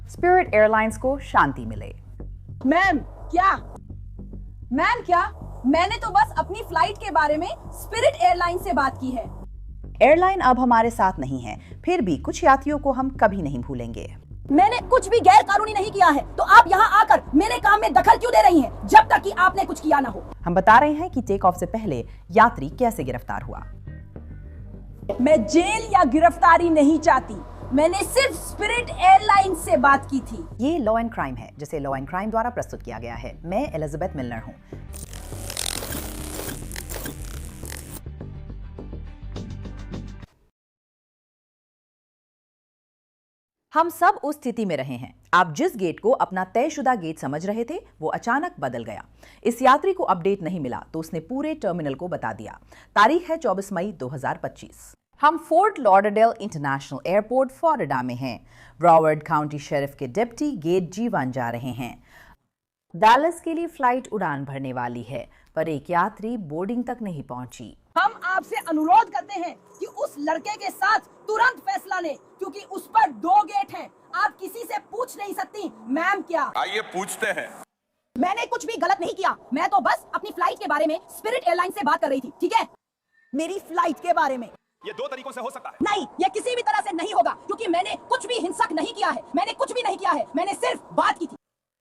Spirit airlines को शांति मिले। Ma'am क्या मैंने तो बस अपनी फ्लाइट के बारे में स्पिरिट एयरलाइन से बात की है। एयरलाइन अब हमारे साथ नहीं है, फिर भी कुछ यात्रियों को हम कभी नहीं भूलेंगे। मैंने कुछ भी गैर कानूनी नहीं किया है, तो आप यहाँ आकर मेरे काम में दखल क्यों दे रही हैं, जब तक कि आपने कुछ किया ना हो। हम बता रहे हैं कि टेक ऑफ से पहले यात्री कैसे गिरफ्तार हुआ। मैं जेल या गिरफ्तारी नहीं चाहती, मैंने सिर्फ स्पिरिट एयरलाइन से बात की थी। ये लॉ एंड क्राइम है, जिसे लॉ एंड क्राइम द्वारा प्रस्तुत किया गया है। मैं एलिजाबेथ मिलनर हूँ। हम सब उस स्थिति में रहे हैं। आप जिस गेट को अपना तयशुदा गेट समझ रहे थे, वो अचानक बदल गया। इस यात्री को अपडेट नहीं मिला तो उसने पूरे टर्मिनल को बता दिया। तारीख है 24 मई 2025। हम fort Lauderdale international airport Florida में हैं। ब्रावर्ड काउंटी शेरिफ के डिप्टी गेट G1 जा रहे हैं। डैलस के लिए फ्लाइट उड़ान भरने वाली है, पर एक यात्री बोर्डिंग तक नहीं पहुंची। हम आपसे अनुरोध करते हैं कि उस लड़के के साथ तुरंत फैसला लें, क्योंकि उस पर 2 गेट हैं। आप किसी से पूछ नहीं सकती। मैम क्या? आइए पूछते हैं। मैंने कुछ भी गलत नहीं किया, मैं तो बस अपनी फ्लाइट के बारे में स्पिरिट एयरलाइन से बात कर रही थी, ठीक है? मेरी फ्लाइट के बारे में। ये 2 तरीकों से हो सकता है। नहीं, ये किसी भी तरह से नहीं होगा, क्योंकि मैंने कुछ भी हिंसक नहीं किया है। मैंने कुछ भी नहीं किया है, मैंने सिर्फ बात की थी।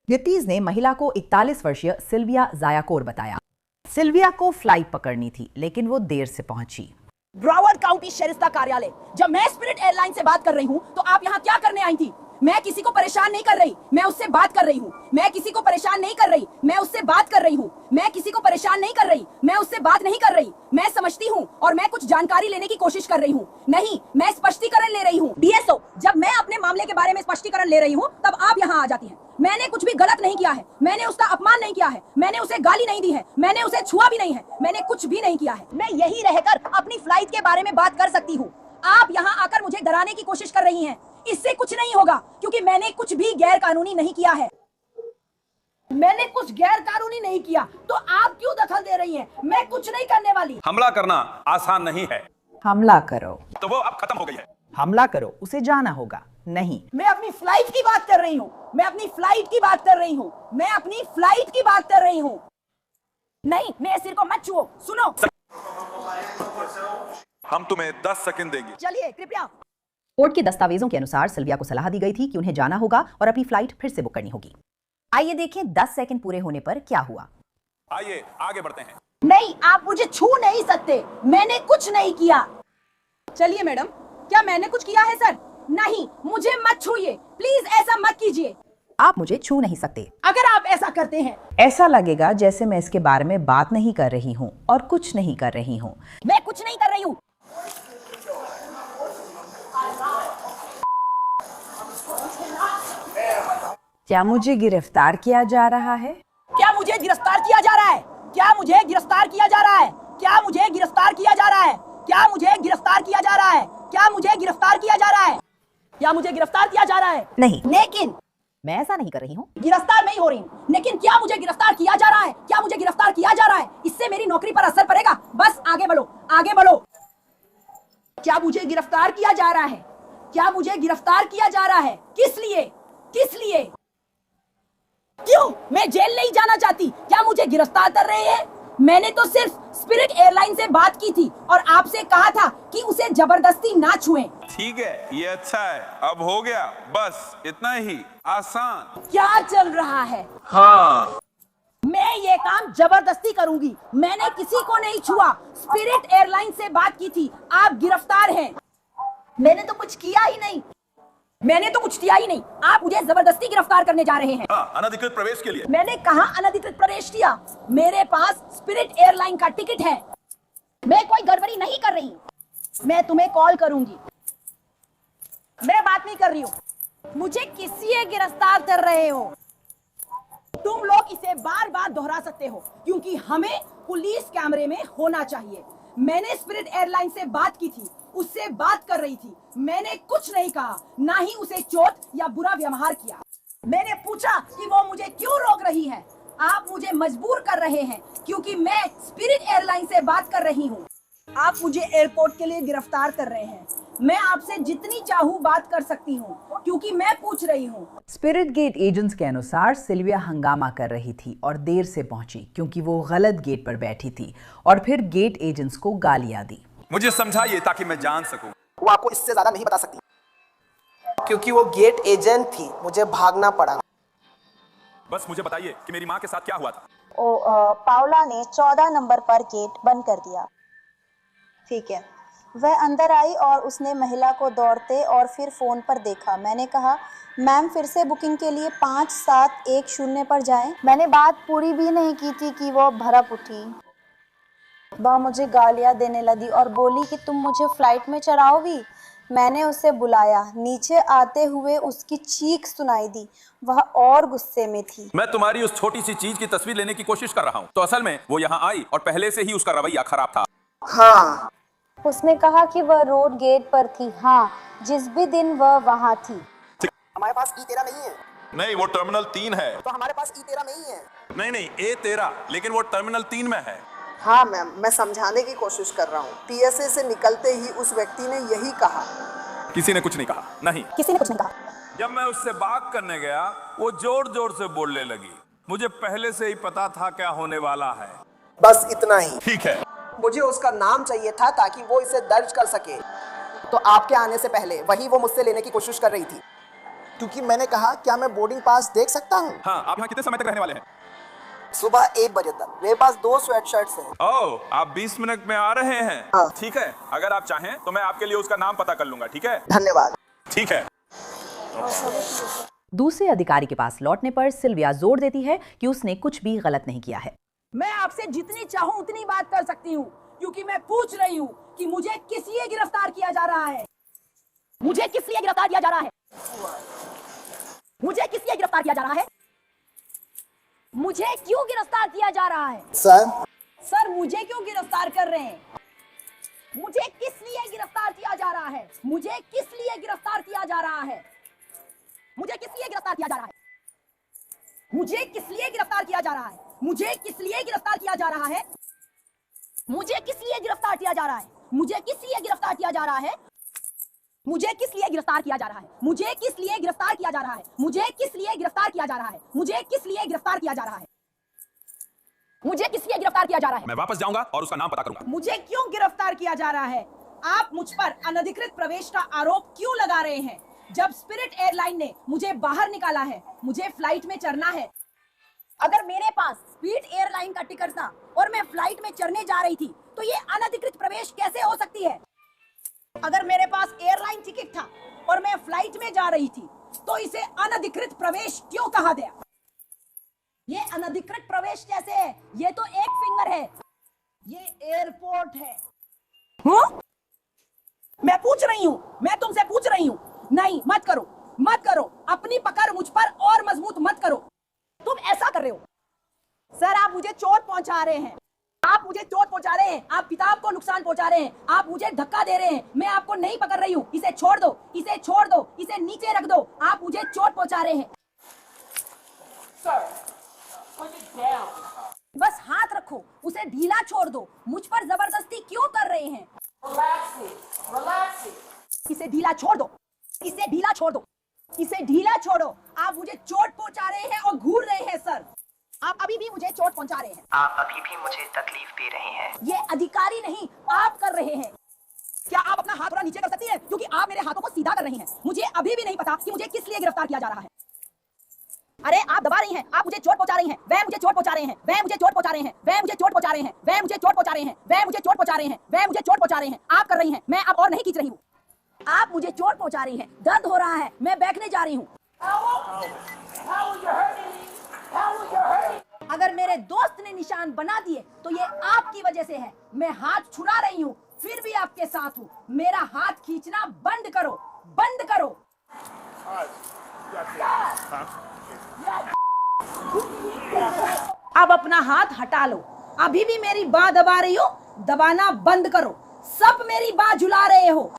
वित्तीज ने महिला को 41 वर्षीय सिल्विया जायाकोर बताया। सिल्विया को फ्लाइट पकड़नी थी, लेकिन वो देर से पहुंची। ब्रावर्ड काउंटी शेरिफ का कार्यालय। जब मैं स्पिरिट एयरलाइन से बात कर रही हूँ, तो आप यहाँ क्या करने आई थी? मैं किसी को परेशान नहीं कर रही, मैं उससे बात कर रही हूँ। मैं किसी को परेशान नहीं कर रही, मैं उससे बात कर रही हूँ। मैं किसी को परेशान नहीं कर रही, मैं उससे बात नहीं कर रही। मैं समझती हूँ और मैं कुछ जानकारी लेने की कोशिश कर रही हूँ। नहीं, मैं स्पष्टीकरण ले रही हूँ। DSO, जब मैं अपने मामले के बारे में स्पष्टीकरण ले रही हूँ, तब आप यहाँ आ जाती हैं। मैंने कुछ भी गलत नहीं किया है, मैंने उसका अपमान नहीं किया है, मैंने उसे गाली नहीं दी है, मैंने उसे छुआ भी नहीं है, मैंने कुछ भी नहीं किया है। मैं यही रहकर अपनी फ्लाइट के बारे में बात कर सकती हूँ। आप यहाँ आकर मुझे डराने की कोशिश कर रही हैं। इससे कुछ नहीं होगा, क्योंकि मैंने कुछ भी गैर कानूनी नहीं किया है। मैंने कुछ गैर कानूनी नहीं किया, तो आप क्यों दखल दे रही हैं? मैं कुछ नहीं करने वाली। हमला करना आसान नहीं है। हमला करो तो वो अब खत्म हो गई है। हमला करो, उसे जाना होगा। नहीं, मैं अपनी फ्लाइट की बात कर रही हूँ। मैं अपनी फ्लाइट की बात कर रही हूँ। मैं अपनी फ्लाइट की बात कर रही हूँ। नहीं, मेरे सिर को मत छुओ। सुनो, हम तुम्हें 10 सेकंड देंगे। चलिए कृपया। कोर्ट के दस्तावेजों के अनुसार सिल्विया को सलाह दी गई थी कि उन्हें जाना होगा और अपनी फ्लाइट फिर से बुक करनी होगी। आइए देखें 10 सेकंड पूरे होने पर क्या हुआ। आइए आगे बढ़ते हैं। नहीं, आप मुझे छू नहीं सकते, मैंने कुछ नहीं किया। चलिए मैडम, क्या मैंने कुछ किया है सर? नहीं, मुझे मत छूइए, प्लीज ऐसा मत कीजिए। आप मुझे छू नहीं सकते। अगर आप ऐसा करते हैं, ऐसा लगेगा जैसे मैं इसके बारे में बात नहीं कर रही हूँ और कुछ नहीं कर रही हूँ। मैं कुछ नहीं कर रही हूँ। क्या मुझे गिरफ्तार किया जा रहा है? क्या मुझे गिरफ्तार किया जा रहा है? क्या मुझे गिरफ्तार किया जा रहा है? क्या मुझे गिरफ्तार किया जा रहा है? क्या मुझे गिरफ्तार किया जा रहा है? क्या मुझे गिरफ्तार किया जा रहा है? क्या मुझे गिरफ्तार किया जा रहा है? नहीं, लेकिन मैं ऐसा नहीं कर रही हूँ। गिरफ्तार नहीं हो रही हूँ, लेकिन क्या मुझे गिरफ्तार किया जा रहा है? क्या मुझे गिरफ्तार किया जा रहा है? इससे मेरी नौकरी पर असर पड़ेगा। बस आगे बढ़ो, आगे बढ़ो। क्या मुझे गिरफ्तार किया जा रहा है? क्या मुझे गिरफ्तार किया जा रहा है? किस लिए? किस लिए? क्यों? मैं जेल नहीं जाना चाहती, क्या मुझे गिरफ्तार कर रहे हैं? मैंने तो सिर्फ स्पिरिट एयरलाइन से बात की थी और आपसे कहा था कि उसे जबरदस्ती ना छुएं। ठीक है, ये अच्छा है। अब हो गया, बस इतना ही आसान। क्या चल रहा है? हाँ, मैं ये काम जबरदस्ती करूंगी। मैंने किसी को नहीं छुआ, स्पिरिट एयरलाइन से बात की थी। आप गिरफ्तार हैं। मैंने तो कुछ किया ही नहीं। मैंने तो कुछ किया ही नहीं। आप मुझे जबरदस्ती गिरफ्तार करने जा रहे हैं। हाँ, अनधिकृत प्रवेश के लिए। मैंने कहा अनधिकृत प्रवेश किया? मेरे पास स्पिरिट एयरलाइन का टिकट है। मैं कोई गड़बड़ी नहीं कर रही। मैं तुम्हें कॉल करूंगी। मैं बात नहीं कर रही हूँ। मुझे किस लिए गिरफ्तार कर रहे हो? तुम लोग इसे बार बार दोहरा सकते हो, क्योंकि हमें पुलिस कैमरे में होना चाहिए। मैंने स्पिरिट एयरलाइन से बात की थी, उससे बात कर रही थी। मैंने कुछ नहीं कहा, ना ही उसे चोट या बुरा व्यवहार किया। मैंने पूछा कि वो मुझे क्यों रोक रही है। आप मुझे मजबूर कर रहे हैं, क्योंकि मैं स्पिरिट एयरलाइन से बात कर रही हूँ। आप मुझे एयरपोर्ट के लिए गिरफ्तार कर रहे हैं। मैं आपसे जितनी चाहूँ बात कर सकती हूँ क्योंकि मैं पूछ रही हूँ। स्पिरिट गेट एजेंट्स के अनुसार सिल्विया हंगामा कर रही थी और देर से पहुंची क्योंकि वो गलत गेट पर बैठी थी और फिर गेट एजेंट्स को गालियां दी। मुझे समझाइए ताकि मैं जान सकूं। वो आपको इससे ज्यादा नहीं बता सकती क्योंकि वो गेट एजेंट थी, मुझे भागना पड़ा। बस मुझे बताइए कि मेरी माँ के साथ क्या हुआ था। पाउला ने 14 नंबर पर गेट बंद कर दिया। ठीक है, वह अंदर आई और उसने महिला को दौड़ते और फिर फोन पर देखा। मैंने कहा, मैम फिर से बुकिंग के लिए 5710 पर जाएं। मैंने बात पूरी भी नहीं की थी कि वो भड़क उठी। वह मुझे गालियां देने लगी और बोली कि तुम मुझे फ्लाइट में चढ़ाओगी। मैंने उसे बुलाया। नीचे आते हुए उसकी चीख सुनाई दी। वह और गुस्से में थी। मैं तुम्हारी उस छोटी सी चीज की तस्वीर लेने की कोशिश कर रहा हूँ, तो असल में वो यहाँ आई और पहले से ही उसका रवैया खराब था। हाँ, उसने कहा कि वह रोड गेट पर थी। हाँ, जिस भी दिन वह वहाँ थी। हमारे पास E13 नहीं है। नहीं, वो टर्मिनल 3 है। तो हमारे पास E13 नहीं है। नहीं, A13, लेकिन वो टर्मिनल 3 में है। हाँ मैम, मैं समझाने की कोशिश कर रहा हूँ। TSA से निकलते ही उस व्यक्ति ने यही कहा। किसी ने कुछ नहीं कहा। नहीं, किसी ने कुछ नहीं कहा। जब मैं उससे बात करने गया वो जोर जोर से बोलने लगी। मुझे पहले से ही पता था क्या होने वाला है। बस इतना ही। ठीक है। मुझे उसका नाम चाहिए था ताकि वो इसे दर्ज कर सके। तो आपके आने से पहले वही वो मुझसे लेने की कोशिश कर रही थी, क्योंकि मैंने कहा, क्या मैं बोर्डिंग पास देख सकता हूँ? हाँ, आप यहाँ कितने समय तक रहने वाले हैं? सुबह 1 बजे तक। मेरे पास 2 स्वेटशर्ट्स हैं। ओह, आप 20 मिनट में आ रहे हैं? हाँ। ठीक है, अगर आप चाहें तो मैं आपके लिए उसका नाम पता कर लूंगा। ठीक है? धन्यवाद। ठीक है। दूसरे अधिकारी के पास लौटने पर सिल्विया जोर देती है कि उसने कुछ भी गलत नहीं किया है। मैं आपसे जितनी चाहूँ उतनी बात कर सकती हूँ क्योंकि मैं पूछ रही हूँ कि मुझे किस लिए गिरफ्तार किया जा रहा है। मुझे किस लिए गिरफ्तार किया जा रहा है? मुझे किस लिए गिरफ्तार किया जा रहा है? मुझे क्यों गिरफ्तार किया जा रहा है? सर मुझे क्यों गिरफ्तार कर रहे हैं? मुझे किस लिए गिरफ्तार किया जा रहा है? मुझे किस लिए गिरफ्तार किया जा रहा है? मुझे किस लिए गिरफ्तार किया जा रहा है? मुझे किस लिए गिरफ्तार किया जा रहा है? मुझे किस लिए गिरफ्तार किया जा रहा है? मुझे किस लिए गिरफ्तार किया जा रहा है? मुझे किस लिए गिरफ्तार किया जा रहा है? मुझे किस लिए गिरफ्तार किया जा रहा है? मुझे किस लिए गिरफ्तार किया जा रहा है? मुझे किस लिए गिरफ्तार किया जा रहा है? मुझे किस लिए गिरफ्तार किया जा रहा है? मुझे किस लिए गिरफ्तार किया जा रहा है? मैं वापस जाऊंगा और उसका नाम पता करूंगा। मुझे क्यों गिरफ्तार किया जा रहा है? आप मुझ पर अनधिकृत प्रवेश का आरोप क्यों लगा रहे हैं? जब स्पिरिट एयरलाइन ने मुझे बाहर निकाला है, मुझे फ्लाइट में चढ़ना है। अगर मेरे पास स्पिरिट एयरलाइन का टिकट था और मैं फ्लाइट में चढ़ने जा रही थी, तो ये अनधिकृत प्रवेश कैसे हो सकती है? अगर मेरे पास एयरलाइन टिकट था और मैं फ्लाइट में जा रही थी, तो इसे अनधिकृत प्रवेश क्यों कहा गया? ये अनधिकृत प्रवेश कैसे है? ये तो एक फिंगर है। ये एयरपोर्ट है। मैं पूछ रही हूँ, मैं तुमसे पूछ रही हूँ। नहीं, मत करो, मत करो। अपनी पकड़ मुझ पर और मजबूत मत करो। तुम ऐसा कर रहे हो। सर आप मुझे चोट पहुंचा रहे हैं। आप मुझे चोट पहुंचा रहे हैं। आप किताब को नुकसान पहुंचा रहे हैं। आप मुझे धक्का दे रहे हैं। मैं आपको नहीं पकड़ रही हूँ। इसे छोड़ दो, इसे छोड़ दो, इसे नीचे रख दो। आप मुझे चोट पहुंचा रहे हैं। बस हाथ रखो, उसे ढीला छोड़ दो। मुझ पर जबरदस्ती क्यों कर रहे हैं? इसे ढीला छोड़ दो, इसे ढीला छोड़ दो, इसे ढीला छोड़ो। आप मुझे चोट पहुंचा रहे हैं और घूर रहे हैं। सर आप अभी भी मुझे चोट पहुंचा रहे हैं। आप अभी भी मुझे तकलीफ दे रहे हैं। ये अधिकारी नहीं, आप कर रहे हैं। क्या आप अपना हाथ थोड़ा नीचे कर सकती हैं? क्योंकि आप मेरे हाथों को सीधा कर रही हैं। मुझे अभी भी नहीं पता कि मुझे किस लिए गिरफ्तार किया जा रहा है। अरे आप दबा रही हैं। आप मुझे चोट पहुंचा रही हैं। वह मुझे चोट पहुंचा रहे हैं। वह मुझे चोट पहुंचा रहे हैं। वह मुझे चोट पहुंचा रहे हैं। वह मुझे चोट पहुंचा रहे हैं। वह मुझे चोट पहुंचा रहे हैं। वह मुझे चोट पहुंचा रहे हैं। आप कर रही हैं। मैं अब और नहीं खींच रही हूँ। आप मुझे चोट पहुंचा रही हैं। दर्द हो रहा है। मैं बैठने जा रही हूँ। अगर मेरे दोस्त ने निशान बना दिए तो ये आपकी वजह से है। मैं हाथ छुड़ा रही हूँ, फिर भी आपके साथ हूँ। मेरा हाथ खींचना बंद करो, बंद करो। अब अपना हाथ हटा लो। अभी भी मेरी बाह दबा रही हो, दबाना बंद करो। सब मेरी बाह झुला रहे हो।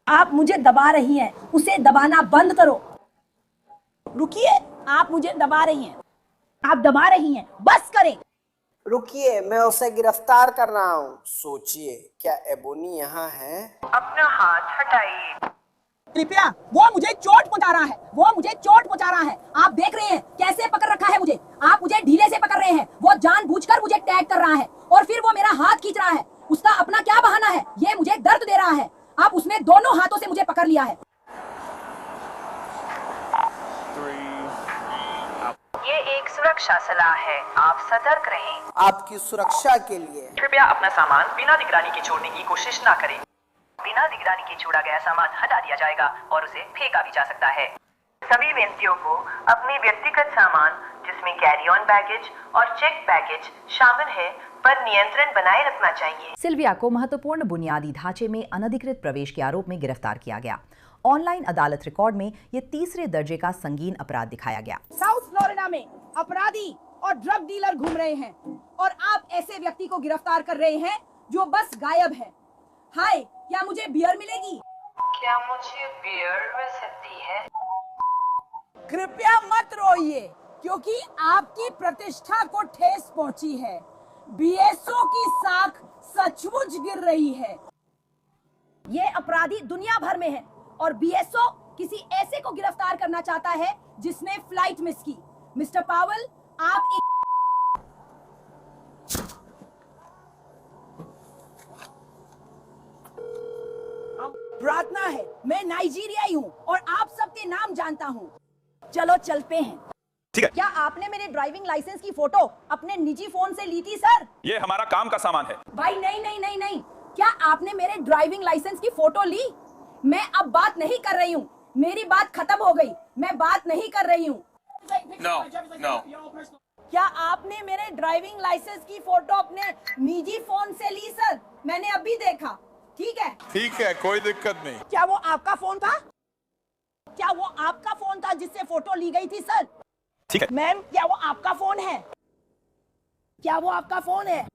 आप मुझे दबा रही हैं, उसे दबाना बंद करो। रुकिए, आप मुझे दबा रही हैं। आप दबा रही हैं, बस करें। रुकिए, मैं उसे गिरफ्तार कर रहा हूँ। सोचिए, क्या एबोनी यहाँ है? अपना हाथ हटाइए। कृपया, वो मुझे चोट पहुंचा रहा है, वो मुझे चोट पहुंचा रहा है। आप देख रहे हैं कैसे पकड़ रखा है मुझे। आप मुझे ढीले से पकड़ रहे हैं। वो जानबूझकर मुझे टैग कर रहा है और फिर वो मेरा हाथ खींच रहा है। उसका अपना क्या बहाना है? ये मुझे दर्द दे रहा है। अब उसने दोनों हाथों से मुझे पकड़ लिया है। ये एक सुरक्षा सलाह है, आप सतर्क रहें। आपकी सुरक्षा के लिए कृपया अपना सामान बिना निगरानी के छोड़ने की कोशिश ना करें। बिना निगरानी के छोड़ा गया सामान हटा दिया जाएगा और उसे फेंका भी जा सकता है। सभी व्यक्तियों को अपने व्यक्तिगत सामान, जिसमें कैरी ऑन बैगेज और चेक बैगेज शामिल है, पर नियंत्रण बनाए रखना चाहिए। सिल्विया को महत्वपूर्ण बुनियादी ढांचे में अनधिकृत प्रवेश के आरोप में गिरफ्तार किया गया। ऑनलाइन अदालत रिकॉर्ड में ये तीसरे दर्जे का संगीन अपराध दिखाया गया। साउथ फ्लोरिडा में अपराधी और ड्रग डीलर घूम रहे हैं और आप ऐसे व्यक्ति को गिरफ्तार कर रहे हैं जो बस गायब है। हाय, क्या मुझे बियर मिलेगी? क्या मुझे बियर मिल सकती है? कृपया मत रोइए, क्योंकि आपकी प्रतिष्ठा को ठेस पहुंची है। बीएसओ की साख सचमुच गिर रही है। ये अपराधी दुनिया भर में है और बीएसओ किसी ऐसे को गिरफ्तार करना चाहता है जिसने फ्लाइट मिस की। मिस्टर पावल, आप एक प्रार्थना है। मैं नाइजीरियाई हूँ और आप सबके नाम जानता हूँ। चलो चलते हैं। ठीक है। क्या आपने मेरे ड्राइविंग लाइसेंस की फोटो अपने निजी फोन से ली थी सर? ये हमारा काम का सामान है। भाई नहीं नहीं नहीं नहीं, क्या आपने मेरे ड्राइविंग लाइसेंस की फोटो ली? मैं अब बात नहीं कर रही हूँ। मेरी बात खत्म हो गई। मैं बात नहीं कर रही हूँ। No no. क्या आपने मेरे ड्राइविंग लाइसेंस की फोटो अपने निजी फोन से ली सर? मैंने अभी देखा। ठीक है, कोई दिक्कत नहीं। क्या वो आपका फोन था? क्या वो आपका फोन था जिससे फोटो ली गई थी सर? ठीक है। मैम, क्या वो आपका फोन है? क्या वो आपका फोन है?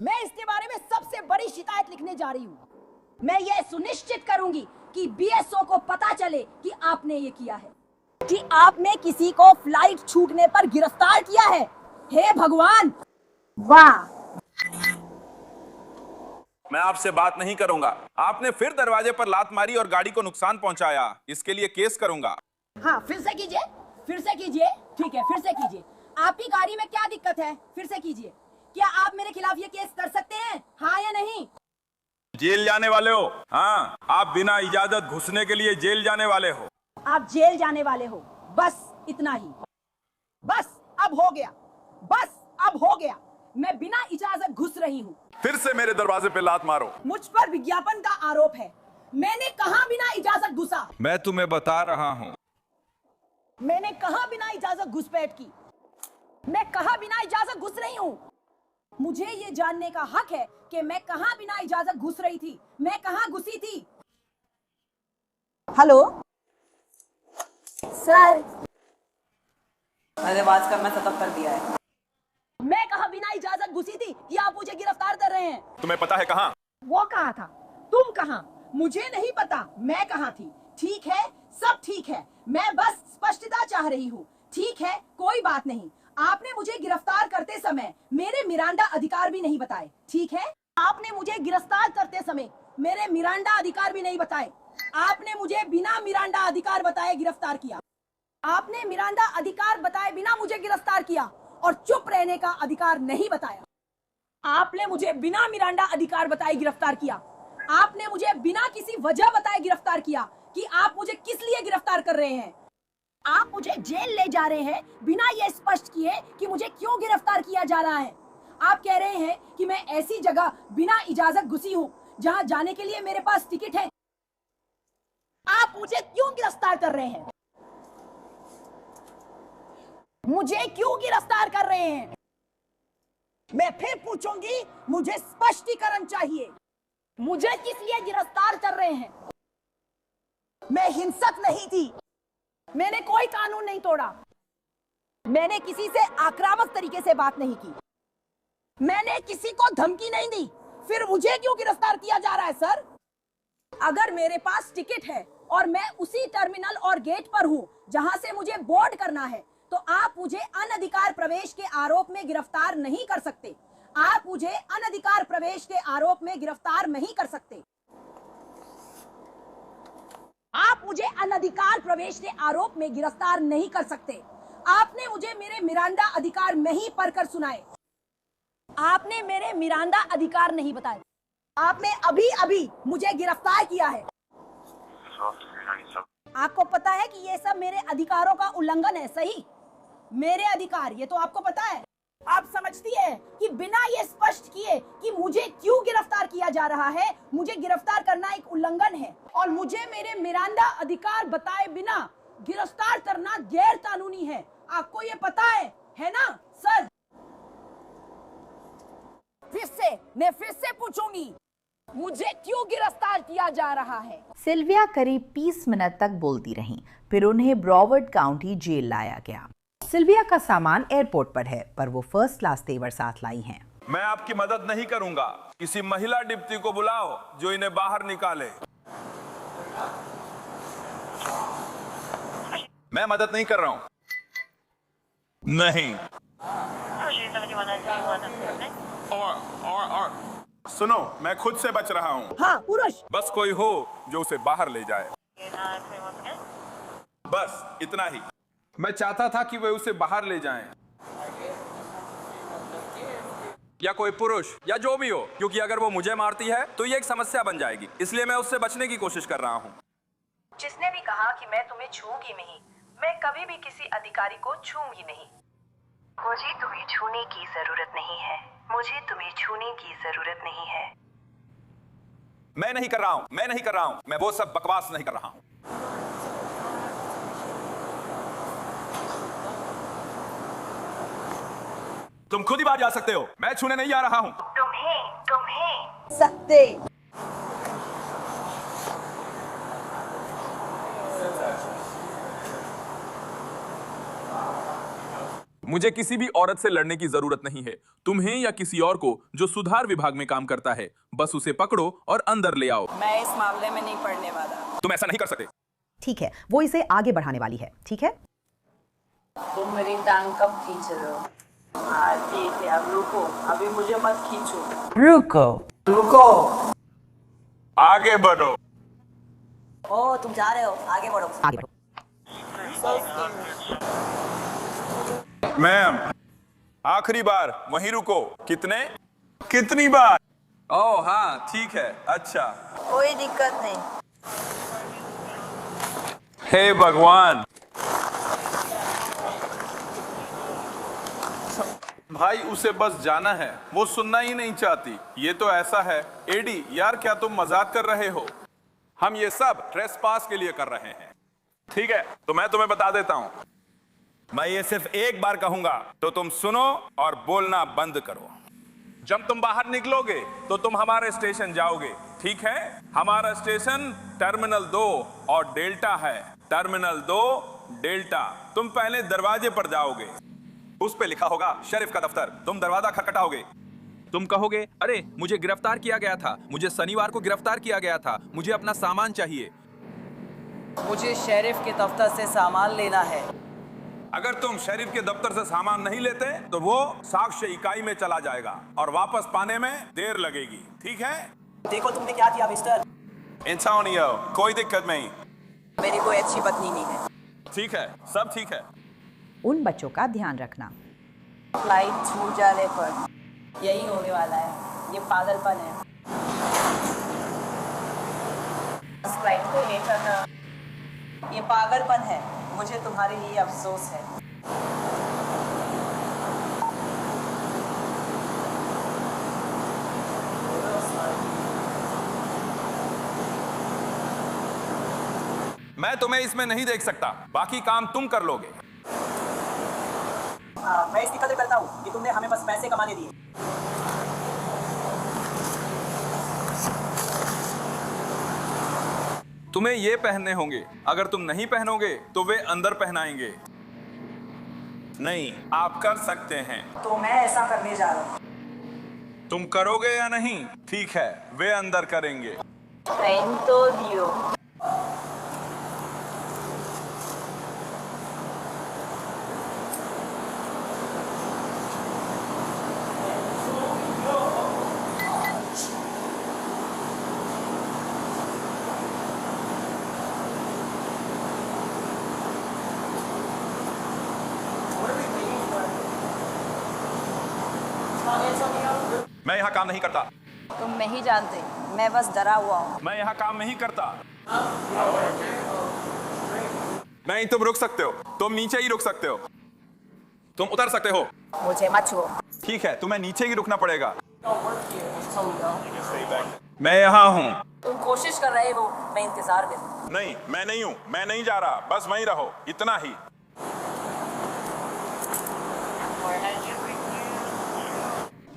मैं इसके बारे में सबसे बड़ी शिकायत लिखने जा रही हूँ। मैं ये सुनिश्चित करूंगी कि बीएसओ को पता चले कि आपने ये किया है, कि आपने किसी को फ्लाइट छूटने पर गिरफ्तार किया है। हे भगवान, वाह! मैं आपसे बात नहीं करूंगा। आपने फिर दरवाजे पर लात मारी और गाड़ी को नुकसान पहुंचाया। इसके लिए केस करूंगा। हाँ, फिर से कीजिए, फिर से कीजिए। ठीक है, फिर से कीजिए। आपकी गाड़ी में क्या दिक्कत है? फिर से कीजिए। क्या आप मेरे खिलाफ ये केस कर सकते हैं? हाँ या नहीं? जेल जाने वाले हो? हाँ, आप बिना इजाजत घुसने के लिए जेल जाने वाले हो। आप जेल जाने वाले हो। बस इतना ही। बस अब हो गया। बस अब हो गया। मैं बिना इजाजत घुस रही हूँ। फिर से मेरे दरवाजे पे लात मारो। मुझ पर विज्ञापन का आरोप है। मैंने कहा बिना इजाजत घुसा? मैं तुम्हें बता रहा हूँ। मैंने कहा बिना इजाजत घुसपैठ की? मैं कहा बिना इजाजत घुस रही हूँ। मुझे ये जानने का हक है कि मैं कहां बिना इजाजत घुस रही थी। मैं कहां घुसी थी? हेलो सर, मैंने आवाज करना खत्म कर दिया है। मैं कहां बिना इजाजत घुसी थी कि आप मुझे गिरफ्तार कर रहे हैं? तुम्हें पता है कहाँ? वो कहा था? तुम कहां? मुझे नहीं पता मैं कहां थी। ठीक है, सब ठीक है। मैं बस स्पष्टता चाह रही हूँ। ठीक है, कोई बात नहीं। आपने मुझे गिरफ्तार करते समय मेरे मिरांडा अधिकार भी नहीं बताए। ठीक है, आपने मुझे गिरफ्तार करते समय मेरे मिरांडा अधिकार भी नहीं बताए। आपने मुझे बिना मिरांडा अधिकार बताए गिरफ्तार किया। आपने मिरांडा अधिकार बताए बिना मुझे गिरफ्तार किया और चुप रहने का अधिकार नहीं बताया। आपने मुझे बिना मिरांडा अधिकार बताए गिरफ्तार किया। आपने मुझे बिना किसी वजह बताए गिरफ्तार किया कि आप मुझे किस लिए गिरफ्तार कर रहे हैं। आप मुझे जेल ले जा रहे हैं बिना ये स्पष्ट किए कि मुझे क्यों गिरफ्तार किया जा रहा है। आप कह रहे हैं कि मैं ऐसी जगह बिना इजाजत घुसी हूँ जहां जाने के लिए मेरे पास टिकट है। आप मुझे क्यों गिरफ्तार कर रहे हैं? मुझे क्यों गिरफ्तार कर रहे हैं? मैं फिर पूछूंगी, मुझे स्पष्टीकरण चाहिए। मुझे किस लिए गिरफ्तार कर रहे हैं? मैं हिंसक नहीं थी। मैंने कोई कानून नहीं तोड़ा। मैंने किसी से आक्रामक तरीके से बात नहीं की। मैंने किसी को धमकी नहीं दी। फिर मुझे क्यों गिरफ्तार किया जा रहा है सर? अगर मेरे पास टिकट है और मैं उसी टर्मिनल और गेट पर हूँ जहां से मुझे बोर्ड करना है, तो आप मुझे अनधिकार प्रवेश के आरोप में गिरफ्तार नहीं कर सकते। आप मुझे अनधिकार प्रवेश के आरोप में गिरफ्तार नहीं कर सकते। आप मुझे अनधिकार प्रवेश के आरोप में गिरफ्तार नहीं कर सकते। आपने मुझे मेरे मिरांडा अधिकार नहीं पढ़कर सुनाए। आपने मेरे मिरांडा अधिकार नहीं बताए। आपने अभी अभी मुझे गिरफ्तार किया है। आपको पता है कि ये सब मेरे अधिकारों का उल्लंघन है, सही? मेरे अधिकार, ये तो आपको पता है। आप समझती है कि बिना ये स्पष्ट किए कि मुझे क्यों गिरफ्तार किया जा रहा है, मुझे गिरफ्तार करना एक उल्लंघन है और मुझे मेरे मिरांडा अधिकार बताए बिना गिरफ्तार करना गैर कानूनी है। आपको ये पता है ना सर? मैं फिर से पूछूंगी, मुझे क्यों गिरफ्तार किया जा रहा है? सिल्विया करीब 20 मिनट तक बोलती रहीं, फिर उन्हें ब्रॉवर्ड काउंटी जेल लाया गया। सिल्विया का सामान एयरपोर्ट पर है, पर वो फर्स्ट क्लास तेवर साथ लाई हैं। मैं आपकी मदद नहीं करूंगा। किसी महिला डिप्टी को बुलाओ जो इन्हें बाहर निकाले। मैं मदद नहीं कर रहा हूं। नहीं। और सुनो, मैं खुद से बच रहा हूं। हाँ पुरुष। बस कोई हो जो उसे बाहर ले जाए। बस इतना ही। मैं चाहता था कि वे उसे बाहर ले जाएं। या कोई पुरुष या जो भी हो, क्योंकि अगर वो मुझे मारती है तो ये एक समस्या बन जाएगी। इसलिए मैं उससे बचने की कोशिश कर रहा हूँ। जिसने भी कहा कि मैं तुम्हें छूंगी नहीं, मैं कभी भी किसी अधिकारी को छूंगी नहीं। मुझे तुम्हें छूने की जरूरत नहीं है। मुझे तुम्हें छूने की जरूरत नहीं है। मैं नहीं कर रहा हूं। मैं नहीं कर रहा हूं। मैं वो सब बकवास नहीं कर रहा हूं। तुम खुद ही बाहर जा सकते हो। मैं छूने नहीं जा रहा हूं। तुम्हें सकते। मुझे किसी भी औरत से लड़ने की जरूरत नहीं है। तुम्हें या किसी और को जो सुधार विभाग में काम करता है, बस उसे पकड़ो और अंदर ले आओ। मैं इस मामले में नहीं पढ़ने वाला। तुम ऐसा नहीं कर सकते। ठीक है, वो इसे आगे बढ़ाने वाली है। ठीक है, तुम मेरी टांग कब खींच रहे हो? हाँ ठीक है, अब रुको। अभी मुझे मत खींचो। रुको। आगे बढ़ो। ओ तुम जा रहे हो, आगे बढ़ो। आगे बढ़ो। मैम, आखिरी बार वहीं रुको। कितनी बार? ओह हाँ ठीक है। अच्छा। कोई दिक्कत नहीं। हे भगवान। भाई उसे बस जाना है, वो सुनना ही नहीं चाहती। ये तो ऐसा है। एडी यार, क्या तुम मजाक कर रहे हो? हम ये सब ट्रेसपास के लिए कर रहे हैं। ठीक है, तो मैं तुम्हें बता देता हूं। मैं ये सिर्फ एक बार कहूंगा तो तुम सुनो और बोलना बंद करो। जब तुम बाहर निकलोगे तो तुम हमारे स्टेशन जाओगे। ठीक है? हमारा स्टेशन टर्मिनल 2 और डेल्टा है। Terminal 2 delta. तुम पहले दरवाजे पर जाओगे। उस पे लिखा होगा शेरिफ का दफ्तर। तुम दरवाजा खटखटाओगे। तुम कहोगे, अरे मुझे गिरफ्तार किया गया था, मुझे शनिवार को गिरफ्तार किया गया था, मुझे अपना सामान चाहिए। मुझे शेरिफ के दफ्तर से सामान लेना है। अगर तुम शेरिफ के दफ्तर से सामान नहीं लेते तो वो साक्ष्य इकाई में चला जाएगा और वापस पाने में देर लगेगी। ठीक है? देखो तुमने क्या किया मिस्टर। एंटोनियो, कोई दिक्कत नहीं। मेरी कोई अच्छी पत्नी नहीं है। ठीक है, सब ठीक है। उन बच्चों का ध्यान रखना। फ्लाइट छूट जाने पर यही होने वाला है। ये पागलपन है। इस फ्लाइट को ये करना, ये पागलपन है। मुझे तुम्हारे लिए अफसोस है। मैं तुम्हें इसमें नहीं देख सकता। बाकी काम तुम कर लोगे। मैं इसकी कदर करता हूँ कि तुमने हमें बस पैसे कमाने दिए। तुम्हें ये पहनने होंगे। अगर तुम नहीं पहनोगे तो वे अंदर पहनाएंगे। नहीं, आप कर सकते हैं। तो मैं ऐसा करने जा रहा हूँ। तुम करोगे या नहीं? ठीक है, वे अंदर करेंगे। पहन तो दियो। मैं यहाँ काम नहीं करता। तुम नहीं जानते, मैं बस डरा हुआ हूँ। मैं यहाँ काम नहीं करता। नहीं, तुम रुक सकते हो। तुम नीचे ही रुक सकते हो। तुम उतर सकते हो। मुझे मत छुओ। ठीक है, तुम्हें नीचे ही रुकना पड़ेगा। मैं यहाँ हूँ। तुम कोशिश कर रहे हो, मैं इंतजार में। नहीं, मैं नहीं हूँ। मैं नहीं जा रहा। बस वहीं रहो, इतना ही।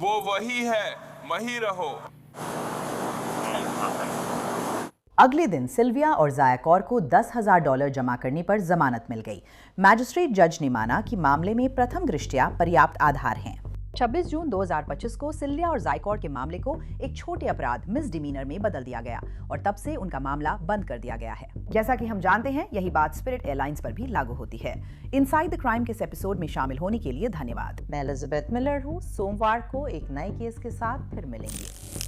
वो वही है, वहीं रहो। अगले दिन सिल्विया और जाया कौर को $10,000 जमा करने पर जमानत मिल गई। मैजिस्ट्रेट जज ने माना कि मामले में प्रथम दृष्टया पर्याप्त आधार हैं। 26 जून 2025 को सिल्विया और जाया कौर के मामले को एक छोटे अपराध मिसडिमीनर में बदल दिया गया और तब से उनका मामला बंद कर दिया गया है। जैसा कि हम जानते हैं, यही बात स्पिरिट एयरलाइंस पर भी लागू होती है। इनसाइड द क्राइम के इस एपिसोड में शामिल होने के लिए धन्यवाद। मैं एलिजाबेथ मिलर हूँ। सोमवार को एक नए केस के साथ फिर मिलेंगे।